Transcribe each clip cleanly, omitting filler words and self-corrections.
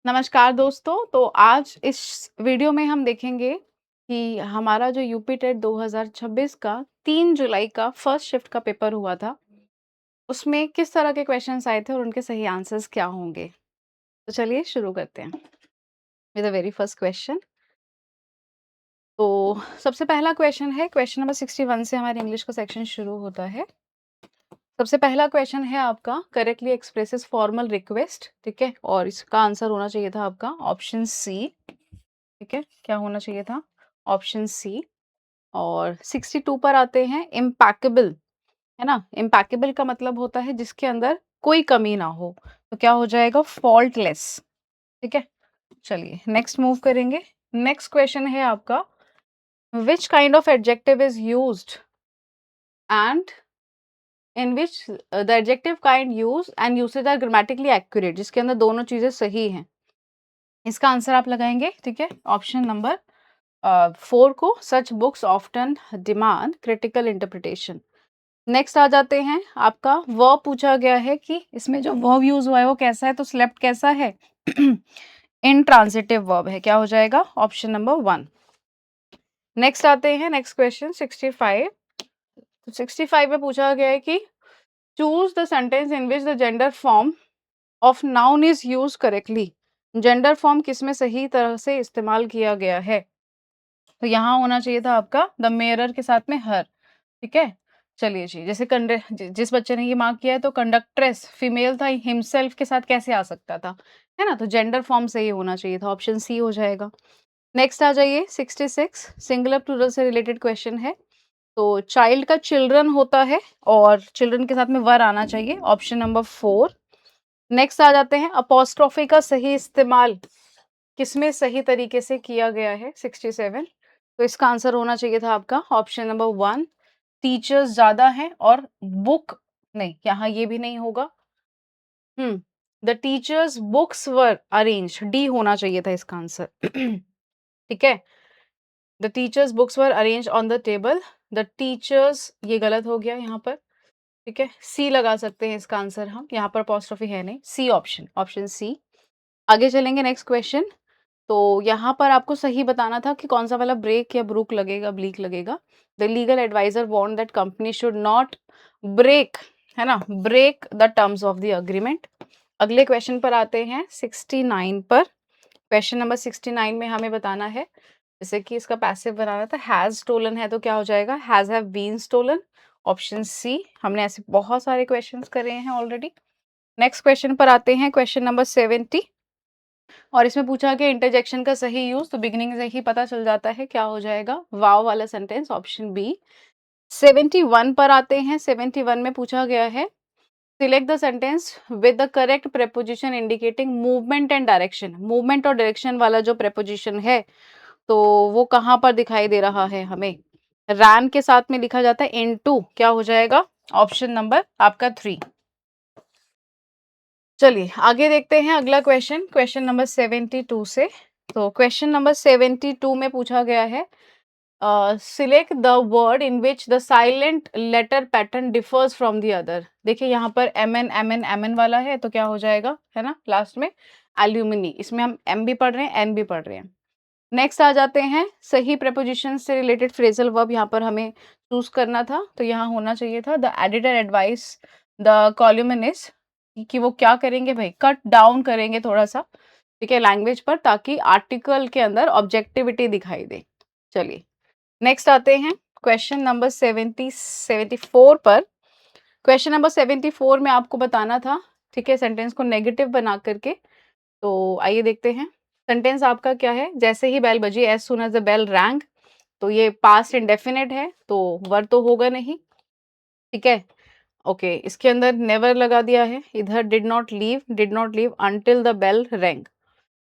नमस्कार दोस्तों, तो आज इस वीडियो में हम देखेंगे कि हमारा जो यूपी टेट 2026 का 3 जुलाई का फर्स्ट शिफ्ट का पेपर हुआ था, उसमें किस तरह के क्वेश्चंस आए थे और उनके सही आंसर्स क्या होंगे। तो चलिए शुरू करते हैं with the very first question. तो सबसे पहला क्वेश्चन है, क्वेश्चन नंबर 61 से हमारे इंग्लिश का सेक्शन शुरू होता है। सबसे पहला क्वेश्चन है आपका, करेक्टली एक्सप्रेसेस फॉर्मल रिक्वेस्ट, ठीक है, और इसका आंसर होना चाहिए था आपका ऑप्शन सी। ठीक है, क्या होना चाहिए था? Option C. और 62 पर आते हैं, इम्पैकेबल, है ना? इम्पैकेबल का मतलब होता है जिसके अंदर कोई कमी ना हो, तो क्या हो जाएगा? फॉल्टलेस। ठीक है, चलिए नेक्स्ट मूव करेंगे। नेक्स्ट क्वेश्चन है आपका, which kind of adjective is used and in which the adjective kind use and usage are grammatically accurate, जिसके अंदर दोनों चीजें सही हैं। इसका आंसर आप लगाएंगे, ठीक है, ऑप्शन नंबर 4 को, such books often demand critical interpretation. Next आ जाते हैं, आपका वर्ब पूछा गया है कि इसमें जो वर्ब यूज हुआ है वो कैसा है, तो स्लेप्ट कैसा है? इंट्रांजिटिव वर्ब है, क्या हो जाएगा? Option number 1। नेक्स्ट आते हैं, नेक्स्ट क्वेश्चन 65। तो 65 में पूछा गया है कि choose the sentence in which the gender form of noun is use correctly. Gender form किसमें सही तरह से इस्तेमाल किया गया है? तो यहाँ होना चाहिए था आपका द मेयर के साथ में हर। ठीक है, चलिए जी, जैसे जिस बच्चे ने ये मार्क किया है, तो कंडक्ट्रेस फीमेल था, हिमसेल्फ के साथ कैसे आ सकता था, है ना? तो जेंडर फॉर्म सही होना चाहिए था, ऑप्शन सी हो जाएगा। नेक्स्ट आ जाइए 66, सिंगुलर प्लूरल से रिलेटेड क्वेश्चन है। तो चाइल्ड का चिल्ड्रन होता है और चिल्ड्रन के साथ में वर आना चाहिए, ऑप्शन नंबर 4। नेक्स्ट आ जाते हैं, अपोस्ट्रोफी का सही इस्तेमाल किसमें सही तरीके से किया गया है, 67। तो इसका आंसर होना चाहिए था आपका ऑप्शन नंबर 1, टीचर्स ज़्यादा हैं और बुक नहीं, यहाँ ये भी नहीं होगा। The teachers books were arranged, D होना चाहिए था इसका आंसर। ठीक है, the teachers books were arranged on the table, the teachers ये गलत हो गया यहाँ पर। ठीक है, सी लगा सकते हैं इसका आंसर हम, यहाँ पर अपोस्ट्रोफी है नहीं, सी ऑप्शन, ऑप्शन सी। आगे चलेंगे, नेक्स्ट क्वेश्चन। तो यहाँ पर आपको सही बताना था कि कौन सा वाला ब्रेक या ब्रूक लगेगा, ब्लीक लगेगा। The legal advisor want that company should not break, है ना, break the terms of the agreement. अगले क्वेश्चन पर आते हैं 69 पर। क्वेश्चन नंबर 69 में हमें बताना है, जैसे कि इसका पैसिव बनाना था, हैज स्टोलन है तो क्या हो जाएगा? Has have been stolen, option C. हमने ऐसे बहुत सारे क्वेश्चंस करे हैं ऑलरेडी। नेक्स्ट क्वेश्चन पर आते हैं, क्वेश्चन नंबर 70, और इसमें पूछा गया इंटरजेक्शन का सही यूज, तो बिगिनिंग से ही पता चल जाता है, क्या हो जाएगा? वाव वाला सेंटेंस, ऑप्शन बी। 71 पर आते हैं, 71 में पूछा गया है, select the sentence with the correct preposition indicating movement and direction. Movement और डायरेक्शन वाला जो प्रेपोजिशन है, तो वो कहाँ पर दिखाई दे रहा है हमें? रैन के साथ में लिखा जाता है, इनटू, क्या हो जाएगा? ऑप्शन नंबर आपका 3। चलिए आगे देखते हैं अगला क्वेश्चन, क्वेश्चन नंबर 72 से। तो क्वेश्चन नंबर 72 में पूछा गया है, select the word in which the silent letter pattern differs from the other. देखिए यहाँ पर M N M N M N वाला है, तो क्या हो जाएगा, है ना, लास्ट में एल्यूमिनी, इसमें हम एम भी पढ़ रहे हैं, एन भी पढ़ रहे हैं। नेक्स्ट आ जाते हैं, सही प्रेपोजिशन से रिलेटेड फ्रेजल वर्ब यहाँ पर हमें चूज करना था, तो यहाँ होना चाहिए था, द एडिटर एडवाइस द कॉल्यूमिनिस्ट, कि वो क्या करेंगे भाई? कट डाउन करेंगे थोड़ा सा, ठीक है, लैंग्वेज पर, ताकि आर्टिकल के अंदर ऑब्जेक्टिविटी दिखाई दे। चलिए नेक्स्ट आते हैं, क्वेश्चन नंबर 74 पर। क्वेश्चन नंबर 74 में आपको बताना था, ठीक है, सेंटेंस को नेगेटिव बना करके। तो आइए देखते हैं, सेंटेंस आपका क्या है, जैसे ही बेल बजी, as soon as the bell rang, तो ये पास्ट इंडेफिनिट है, तो वर तो होगा नहीं। ठीक है, ओके, इसके अंदर नेवर लगा दिया है, इधर did not leave until the bell rang,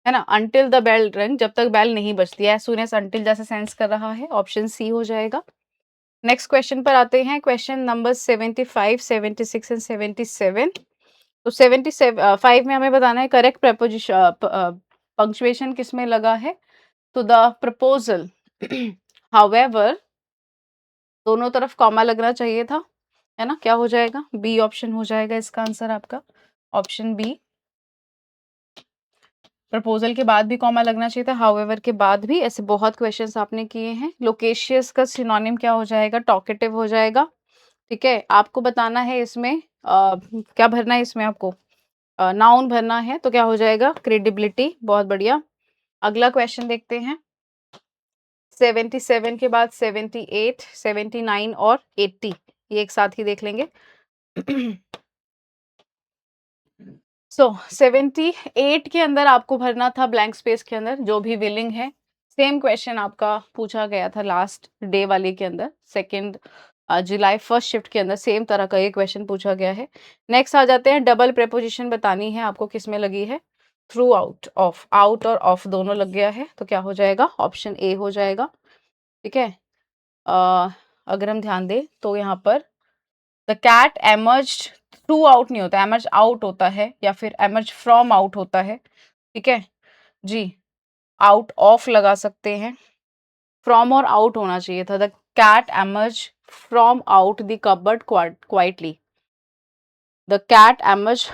है ना, अंटिल द बेल रैंग, जब तक बेल नहीं बजती है, एज सून एज अंटिल जैसे सेंस कर रहा है, ऑप्शन सी हो जाएगा। नेक्स्ट क्वेश्चन पर आते हैं, क्वेश्चन नंबर 75, 76 एंड 77। तो 75 में हमें बताना है, करेक्ट प्रेपोजिशन पंक्चुएशन किस में लगा है, तो द प्रपोजल हाउएवर, दोनों तरफ कॉमा लगना चाहिए था, है ना, क्या हो जाएगा? बी ऑप्शन हो जाएगा इसका आंसर आपका, ऑप्शन बी। प्रपोजल के बाद भी कॉमा लगना चाहिए था, हाउएवर के बाद भी। ऐसे बहुत क्वेश्चंस आपने किए हैं। लोकेशियस का सिनोनिम क्या हो जाएगा? टॉकेटिव हो जाएगा। ठीक है, आपको बताना है इसमें क्या भरना है इसमें आपको, नाउन भरना है, तो क्या हो जाएगा? क्रेडिबिलिटी। बहुत बढ़िया। अगला क्वेश्चन देखते हैं। 77 के बाद 78, 79 और 80 ये एक साथ ही देख लेंगे। सो 78 के अंदर आपको भरना था ब्लैंक स्पेस के अंदर जो भी विलिंग है। सेम क्वेश्चन आपका पूछा गया था लास्ट डे वाले के अंदर, सेकेंड जुलाई फर्स्ट शिफ्ट के अंदर सेम तरह का ये क्वेश्चन पूछा गया है। नेक्स्ट आ जाते हैं, डबल प्रेपोजिशन बतानी है आपको किस में लगी है? थ्रू आउट, ऑफ, आउट और ऑफ दोनों लग गया है, तो क्या हो जाएगा? ऑप्शन ए हो जाएगा। ठीक है, अगर हम ध्यान दें तो यहाँ पर the cat emerged through out नहीं होता, एमर्ज आउट होता है या फिर एमर्ज फ्रॉम आउट होता है। ठीक है जी, आउट ऑफ लगा सकते हैं, फ्रॉम और आउट होना चाहिए था। The cat emerge from out the cupboard quietly. The cat emerge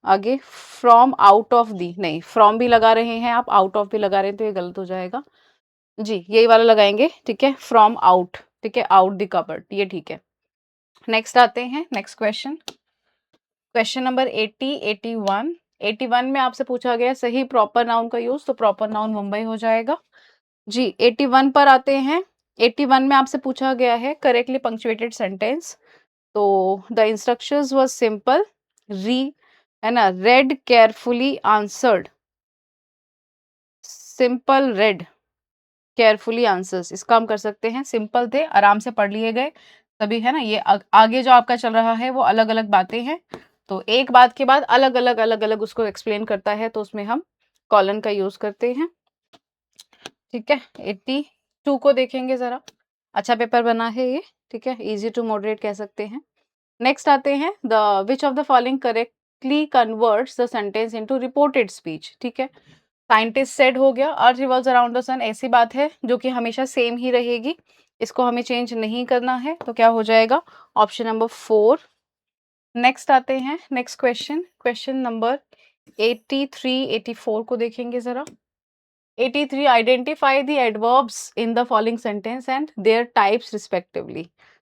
आगे फ्रॉम आउट ऑफ दी, नहीं फ्रॉम भी लगा रहे हैं आप, आउट ऑफ भी लगा रहे हैं, तो ये गलत हो जाएगा जी, यही वाला लगाएंगे। ठीक है, फ्रॉम आउट, ठीक है, आउट द कबर्ड, ये ठीक है। नेक्स्ट आते हैं, नेक्स्ट क्वेश्चन, क्वेश्चन नंबर 80, 81। 81 में आपसे पूछा गया सही प्रॉपर नाउन का यूज, तो प्रॉपर नाउन मुंबई हो जाएगा जी। 81 पर आते हैं। 81 में आपसे पूछा गया है करेक्टली पंक्चुएटेड सेंटेंस, तो द इंस्ट्रक्शंस वाज सिंपल, री, है ना, red carefully answered, simple red carefully answers, इसका हम कर सकते हैं सिंपल थे, आराम से पढ़ लिए गए तभी, है ना। ये आगे जो आपका चल रहा है वो अलग अलग बातें हैं, तो एक बात के बाद अलग अलग उसको एक्सप्लेन करता है, तो उसमें हम कॉलन का यूज करते हैं। ठीक है, 82 को देखेंगे जरा, अच्छा पेपर बना है ये। ठीक है, इजी टू मॉडरेट कह सकते हैं। नेक्स्ट आते हैं, the which of the following correctly converts the sentence into reported speech. ठीक है, साइंटिस्ट सेड हो गया, अर्थ रिवॉल्व्स अराउंड द सन, ऐसी बात है जो कि हमेशा सेम ही रहेगी, इसको हमें चेंज नहीं करना है, तो क्या हो जाएगा? Option number 4। नेक्स्ट आते हैं, नेक्स्ट क्वेश्चन, क्वेश्चन नंबर 83, 84 को देखेंगे जरा। 83, identify the adverbs in the following sentence and there types respectively.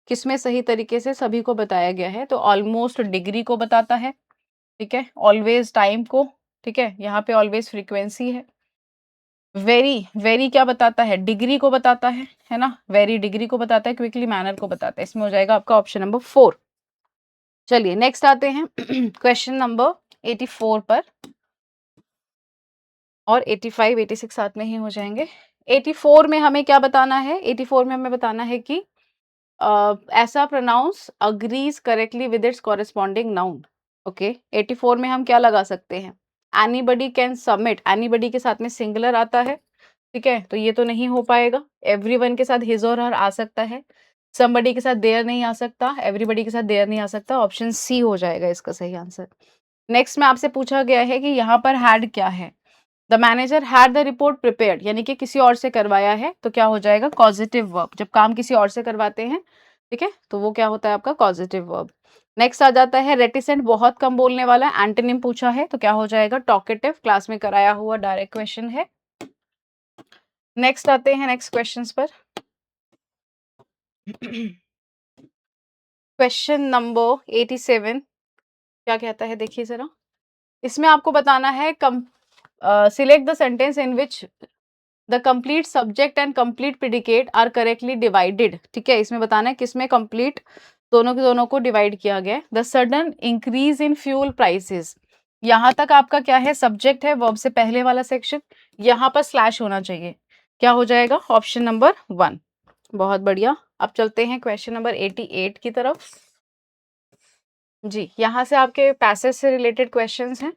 किसमें सही तरीके से सभी को बताया गया है? तो ऑलमोस्ट डिग्री को बताता है, ठीक है, ऑलवेज टाइम को, ठीक है, यहाँ पे ऑलवेज फ्रीक्वेंसी है। वेरी, वेरी क्या बताता है? डिग्री को बताता है ना, वेरी डिग्री को बताता है, क्विकली मैनर को बताता है, इसमें हो जाएगा आपका ऑप्शन नंबर 4। चलिए नेक्स्ट आते हैं क्वेश्चन नंबर 84 पर, और 85, 86 साथ में ही हो जाएंगे। 84 में हमें क्या बताना है? 84 में हमें बताना है कि ऐसा pronoun agrees correctly with its corresponding noun. Okay, 84 में हम क्या लगा सकते हैं? एनीबडी कैन सबमिट, एनीबडी के साथ में सिंगुलर आता है, ठीक है, तो ये तो नहीं हो पाएगा। एवरीवन के साथ हिज और हर आ सकता है, समबडी के साथ देयर नहीं आ सकता, एवरीबडी के साथ देयर नहीं आ सकता, ऑप्शन सी हो जाएगा इसका सही आंसर। नेक्स्ट में आपसे पूछा गया है कि यहाँ पर हैड क्या है? The manager had the report prepared, यानी कि किसी और से करवाया है, तो क्या हो जाएगा? कॉजेटिव वर्ब, जब काम किसी और से करवाते हैं, ठीक है, तो वो क्या होता है आपका? Causative verb. नेक्स्ट आ जाता है रेटिसेंट, बहुत कम बोलने वाला, एंटोनिम पूछा है, तो क्या हो जाएगा? टॉकेटिव, क्लास में कराया हुआ डायरेक्ट क्वेश्चन है। नेक्स्ट आते हैं नेक्स्ट क्वेश्चंस पर। क्वेश्चन नंबर 87 क्या कहता है देखिए जरा। इसमें आपको बताना है select the sentence in which the complete subject and complete predicate are correctly divided. ठीक है, इसमें बताना है किसमें कंप्लीट दोनों के दोनों को डिवाइड किया गया है। The sudden increase in fuel prices, यहाँ तक आपका क्या है? सब्जेक्ट है, वर्ब से पहले वाला सेक्शन, यहाँ पर स्लैश होना चाहिए, क्या हो जाएगा? Option number 1। बहुत बढ़िया। अब चलते हैं क्वेश्चन नंबर 88 की तरफ जी। यहाँ से आपके पैसेज से रिलेटेड क्वेश्चंस हैं,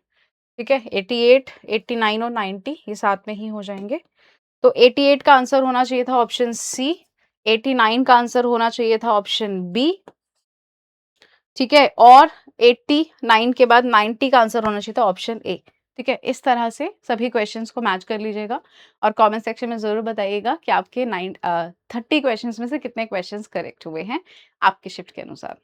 ठीक है, 88, 89 और 90 ये साथ में ही हो जाएंगे। तो 88 का आंसर होना चाहिए था ऑप्शन सी, 89 का आंसर होना चाहिए था ऑप्शन बी, ठीक है, और 89 के बाद 90 का आंसर होना चाहिए था ऑप्शन ए। ठीक है, इस तरह से सभी क्वेश्चंस को मैच कर लीजिएगा और कमेंट सेक्शन में जरूर बताइएगा कि आपके 30 क्वेश्चंस में से कितने क्वेश्चंस करेक्ट हुए हैं आपकी शिफ्ट के अनुसार।